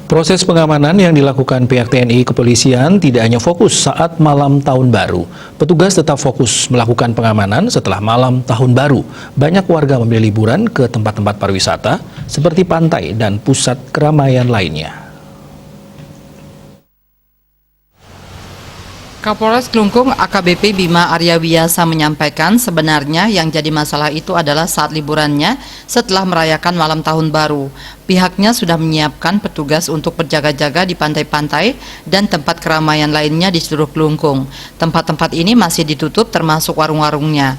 Proses pengamanan yang dilakukan pihak TNI Kepolisian tidak hanya fokus saat malam tahun baru. Petugas tetap fokus melakukan pengamanan setelah malam tahun baru. Banyak warga memilih liburan ke tempat-tempat pariwisata seperti pantai dan pusat keramaian lainnya. Kapolres Klungkung AKBP Bima Aryawiyasa menyampaikan sebenarnya yang jadi masalah itu adalah saat liburannya setelah merayakan malam tahun baru. Pihaknya sudah menyiapkan petugas untuk berjaga-jaga di pantai-pantai dan tempat keramaian lainnya di seluruh Klungkung. Tempat-tempat ini masih ditutup termasuk warung-warungnya.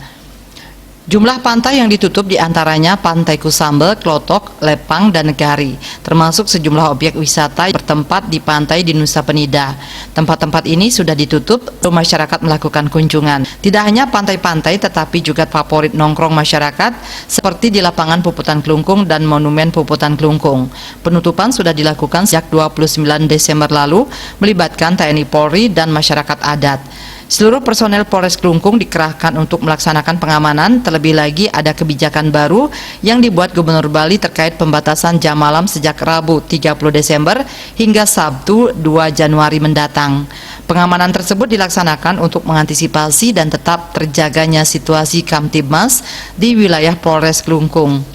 Jumlah pantai yang ditutup diantaranya Pantai Kusambel, Klotok, Lepang, dan Negari, termasuk sejumlah objek wisata bertempat di pantai di Nusa Penida. Tempat-tempat ini sudah ditutup, masyarakat melakukan kunjungan. Tidak hanya pantai-pantai, tetapi juga favorit nongkrong masyarakat, seperti di Lapangan Puputan Klungkung dan Monumen Puputan Klungkung. Penutupan sudah dilakukan sejak 29 Desember lalu, melibatkan TNI Polri dan masyarakat adat. Seluruh personel Polres Klungkung dikerahkan untuk melaksanakan pengamanan, terlebih lagi ada kebijakan baru yang dibuat Gubernur Bali terkait pembatasan jam malam sejak Rabu 30 Desember hingga Sabtu 2 Januari mendatang. Pengamanan tersebut dilaksanakan untuk mengantisipasi dan tetap terjaganya situasi Kamtibmas di wilayah Polres Klungkung.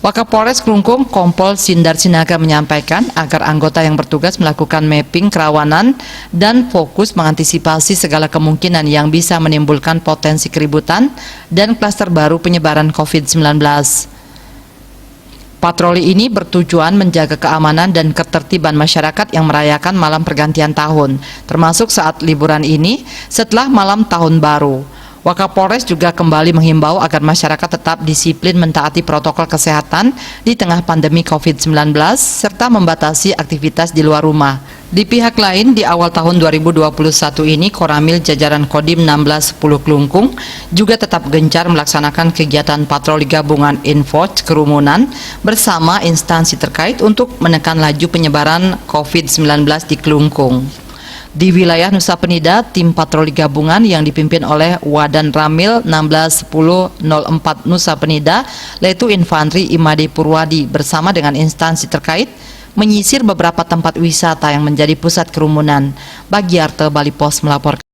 Wakapolres Klungkung Kompol Sindar Sinaga menyampaikan agar anggota yang bertugas melakukan mapping kerawanan dan fokus mengantisipasi segala kemungkinan yang bisa menimbulkan potensi keributan dan klaster baru penyebaran COVID-19. Patroli ini bertujuan menjaga keamanan dan ketertiban masyarakat yang merayakan malam pergantian tahun, termasuk saat liburan ini setelah malam tahun baru. Wakapolres juga kembali menghimbau agar masyarakat tetap disiplin mentaati protokol kesehatan di tengah pandemi COVID-19 serta membatasi aktivitas di luar rumah. Di pihak lain, di awal tahun 2021 ini, Koramil jajaran Kodim 1610 Klungkung juga tetap gencar melaksanakan kegiatan patroli gabungan Enforce Kerumunan bersama instansi terkait untuk menekan laju penyebaran COVID-19 di Klungkung. Di wilayah Nusa Penida, tim patroli gabungan yang dipimpin oleh Wadan Ramil 161004 Nusa Penida, yaitu Infantri Imade Purwadi bersama dengan instansi terkait menyisir beberapa tempat wisata yang menjadi pusat kerumunan. Bagiarte Bali Pos melaporkan.